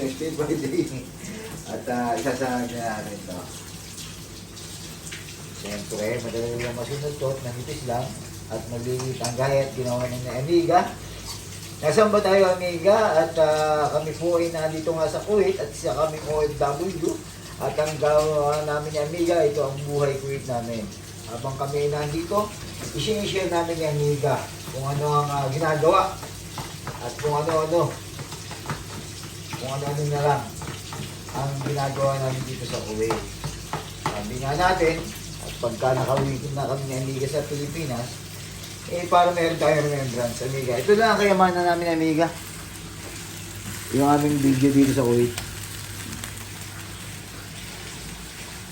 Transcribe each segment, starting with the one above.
Wednesday, Friday. At isasahag na natin ito. Siyempre, madali lang masunod to, nanipis lang. At maliliit ang gayat, ginawa ng Amiga. Nasaan ba tayo, Amiga? At kami po ay nandito nga sa Kuwait at siya kami OFW. At ang gawa namin ni Amiga, ito ang buhay Kuwait namin. Habang kami nandito, i-share namin ni Amiga kung ano ang ginagawa at kung ano-ano na lang ang ginagawa namin dito sa Kuwait. Sabi nga natin, at pagka nakawitin na kami ni Amiga sa Pilipinas, para meron tayong remembrance, Amiga. Ito lang ang kayamanan namin, Amiga. Yung aming video dito sa Kuwait.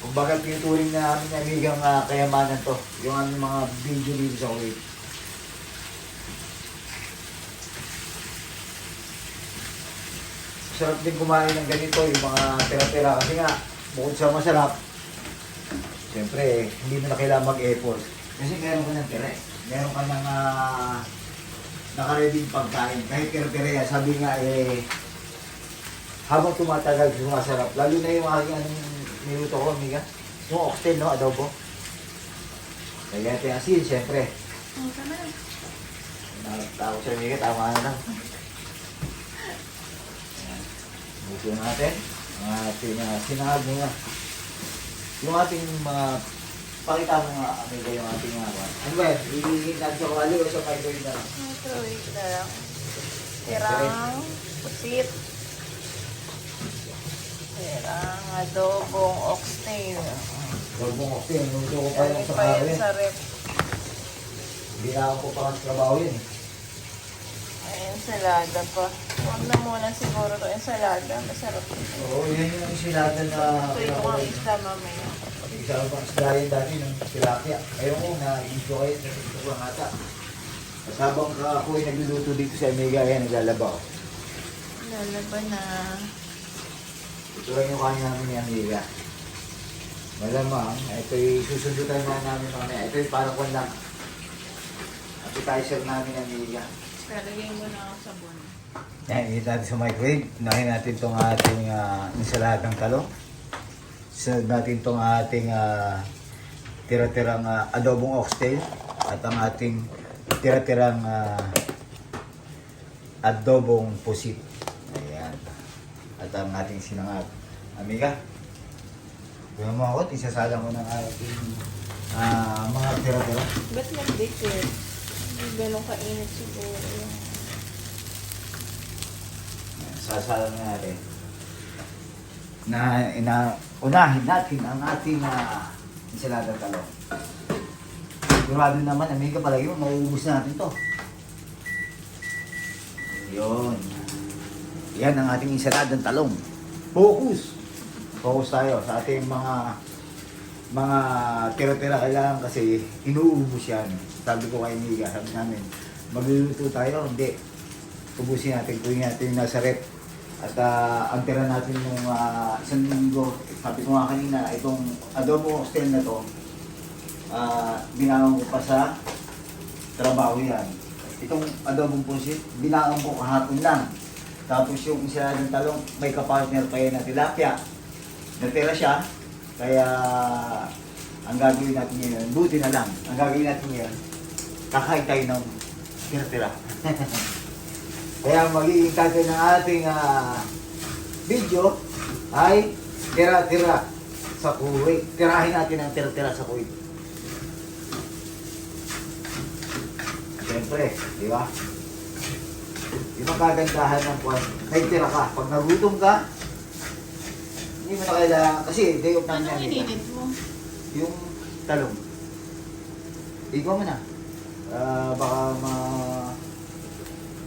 Kung bakit pinuturing na namin, Amiga, ang kayamanan to. Yung aming mga video dito sa Kuwait. Sarap din kumain ng ganito, yung mga tira-tira. Kasi nga, bukod sa masarap, siyempre, hindi mo na kailangan mag-effort. Kasi meron ka ng tira eh. Meron ka ng nakareading pagkain. Kahit tira-tira yan, sabi nga habang tumatagal, sumasarap. Lalo na yung aking niluto ko, Amiga. Yung oxtail, no? Adobo. Kaya natin asin, siyempre. Tama na. Tawag sa Amiga, tama na lang. Buto natin. Ang ating sinahag muna. Yung ating mga pakita mo nga, Amiga, yung ating mga ano ba yan? Hihingin natin sa kawali o sa microwave na lang? Microwave na lang. Tirang pusit. Tirang adobong oxtail. Adobong oxtail. Nuto ko pa yung sa Pa kawali. yun sa rep. Hindi na ako pa kasi trabaho yun eh. Ay, ensalada pa. Huwag na muna siguro ito ensalada. Masarap ito. Oo, yan yung ensilada na... Ito yung mga isda mamaya. Isa ko pang isda yun dati ng tilapia. Ayaw ko na-enjoy it. Ito ko lang ata. At habang ako ay nagluluto dito sa Amiga, yan, naglalabaw. Lalaban na. Ito lang yung kanya namin ni Amiga. Malamang, ito'y susundutan na namin mamaya. Ito'y parang kung lang appetizer namin ni Amiga. Lalagay mo na ang sabon. Yan, hihit natin sa microwave. Unahin natin itong ating insaladang talong. Sunod natin itong ating tira-tirang adobong oxtail. At ang ating tira-tirang adobong pusit. Ayan. At ang ating sinangag. Amiga, gawin mo ako, isasalang ko ng ating mga tira-tira. Ba't mag-dessert? Hindi ganun kainit siguro. Sasalang natin. Unahin natin ang ating ensalada talong. Sigurado naman, Amiga, palagi mo, mauubos natin to. Yun. Yan ang ating ensaladang talong. Focus! Focus tayo sa ating mga tira-tira kailangan kasi inuubos yan. Sabi ko kay Amiga, sabi namin, magluluto tayo, hindi. Ubusin natin, kunin natin yung nasa rep. At ang tira natin yung isang linggo, sabi ko nga kanina, itong adobo oxtail na to, binaon ko pa sa trabaho yan. Itong adobong pusit, binaon ko kahapon lang. Tapos yung isa ng talong, may kapartner pa yan na tilapia. Natira siya, kaya ang gagawin natin ngayon, buti na lang, ang gagawin natin ngayon, kakain tayo ng tira-tira. Kaya magiging title ng ating video ay tira-tira sa Kuwait. Tirahin natin ang tira-tira sa Kuwait. Siyempre, di ba? Yung kagandahan ng kwan, nagtira ka. Pag nagutom ka, hindi mo na kailangan, kasi day of Ano namin. ininit mo? Yung talong. Ikaw mo na.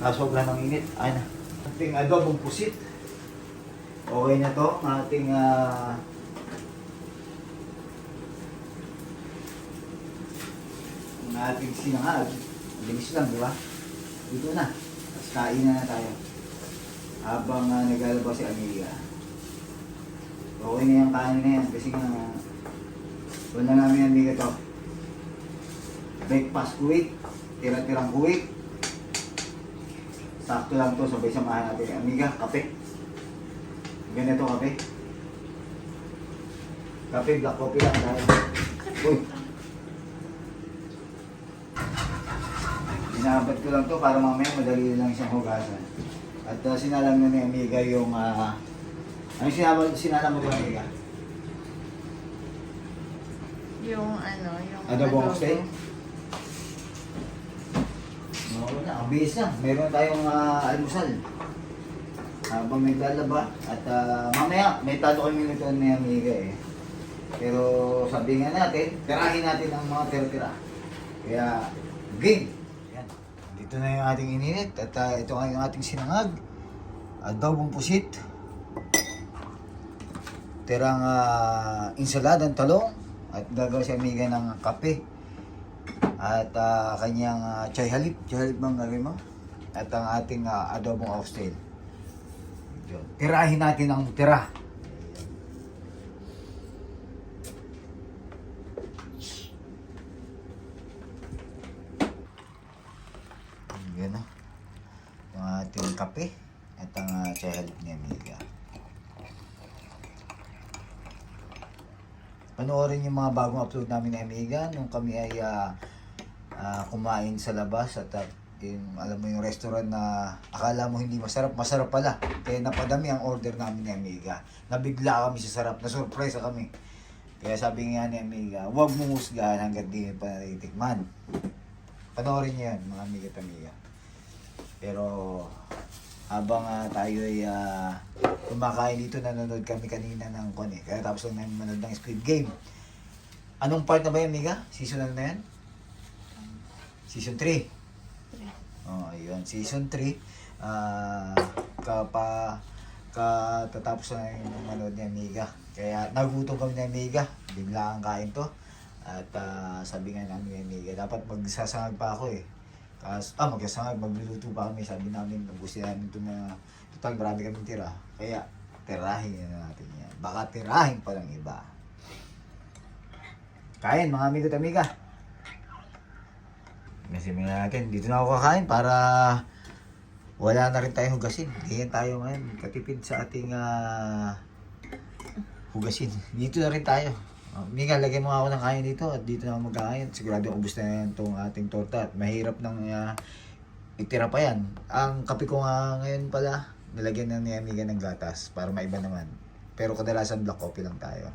Baka sobra ng init. Ay na. Ating adobong pusit. Okay na to. Ating ating sinangag. Bilis lang, di ba? Dito na. Tapos kain na tayo. Habang naglalabas si Amiga. Okay na yung kain na yan. Kasi nga, wala namin Amiga to. Breakfast Kuwait. Tira-tirang Kuwait. Sakto lang to, sabay samahan natin. Amiga, kape. Ganito kape. Kape, black coffee lang dahil. Uy! Inaabot ko lang to para mamaya madali lang siyang hugasan. At sinalam na ni Amiga yung... ano sinalam mo ni Amiga? Yung ano, yung Adobong steak? Oo na, ang bihis na. Meron tayong almusal. Habang naglalaba. At mamaya, may talo kami nito ni Amiga eh. Pero sabi nga natin, tirahin natin ang mga tira-tira. Kaya, game! Yan. Dito na yung ating ininit. At ito nga yung ating sinangag. Adobong pusit. Tirang insaladang talong. At gagawin si Amiga ng kape. At kanyang chay halip. Chay halip bang gagawin mo? At ang ating adobong oxtail. Yun. Tirahin natin ang tira. Yun o. Yung ating kape. At ang chay halip ni Amiga. Panoorin yung mga bagong upload namin ni Amiga nung kami ay kumain sa labas at yung, alam mo yung restaurant na akala mo hindi masarap, masarap pala. Kaya napadami ang order namin ni Amiga. Nabigla kami sa sarap, na-surprise kami. Kaya sabi nga ni Amiga, huwag mong husgahan hanggang di pa natitikman. Panoorin niyo yan, mga Amiga at Amiga. Pero habang tayo ay kumakain dito, nanonood kami kanina ng kone. Kaya tapos lang namin manood ng Squid Game. Anong part na ba yan, Miga? Season ano na yan? Season 3. Oh, ayun. Season 3. Katatapos na yung manood ni Amiga. Kaya nagutom kami ni Amiga. Bigla ang kain to. At sabi nga namin ni Amiga, dapat magsasangag pa ako eh. Magsasangag, magluluto pa kami. Sabi namin, gusto namin ito na total, marami kaming tira. Kaya, tirahin na natin yan. Baka tirahin pa ng iba. Kain, mga amigo at amiga. Kasi natin, dito na ako kakain para wala na rin tayong hugasin. Ganyan tayo ngayon, katipid sa ating hugasin. Dito na rin tayo. Mika, lagyan mo ako ng kain dito at dito na ako magkakain. Sigurado ubus na yan itong ating torta at mahirap nang itira pa yan. Ang kape ko nga ngayon pala, nilagyan na ni Amiga ng gatas para maiba naman. Pero kadalasan black coffee lang tayo.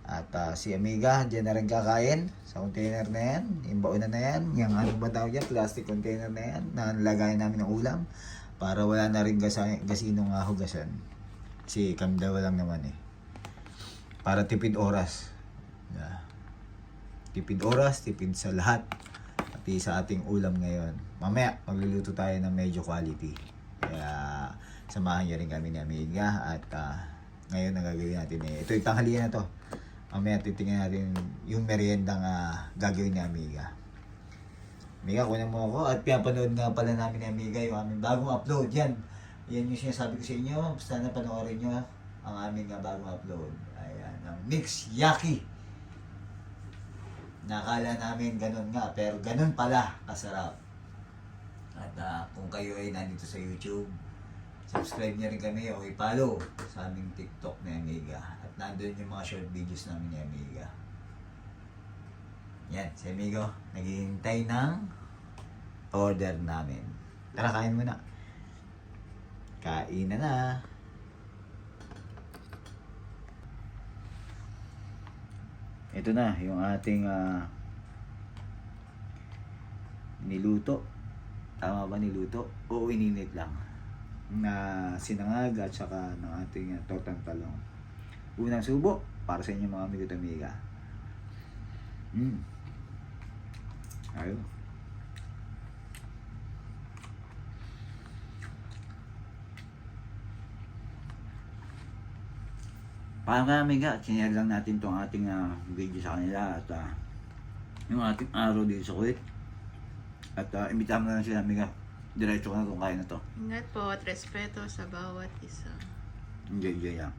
At si Amiga, dyan na rin kakain sa container na yan. Yung bauna na yan. Yung ano ba tawag yan? Plastic container na yan. Na nilagayan namin ng ulam. Para wala na rin gasinong hugasan. Kasi kami dalawa lang naman eh. Para tipid oras. Yeah. Tipid oras, tipid sa lahat. Pati sa ating ulam ngayon. Mamaya, magluluto tayo ng medyo quality. Kaya samahan niyo rin kami ni Amiga. At ngayon nagagawin natin eh. Ito yung tanghalian na to. Mamaya titingnan natin yung meriendang gagawin ni Amiga. Amiga, kunin mo ako. At pinapanood nga pala namin ni Amiga yung aming bagong upload. Yan yung sinasabi ko sa inyo. Basta na panoorin nyo ang aming bagong upload. Ayan, ang Mix Yaki. Nakala namin ganun nga, pero ganun pala kasarap. At kung kayo ay nandito sa YouTube, subscribe niyo rin kami o i-follow sa aming TikTok ni Amiga. At nandun yung mga short videos namin ni Amiga. Yan, si Amigo, naghihintay ng order namin. Tara, kain muna. Kain na. Ito na, yung ating niluto. Tama ba niluto? O ininit lang. Na sinangag at saka ng ating tortang talong. Unang subo para sa inyo mga amigo at amiga. Ayun. Parang nga amiga, sinayag lang natin itong ating video sa kanila at yung ating araw dito sa Kuwait. At imbitahan mo na lang sila amiga. Diretso ko na itong kain na to. Ingat po at respeto sa bawat isa. Enjoy lang.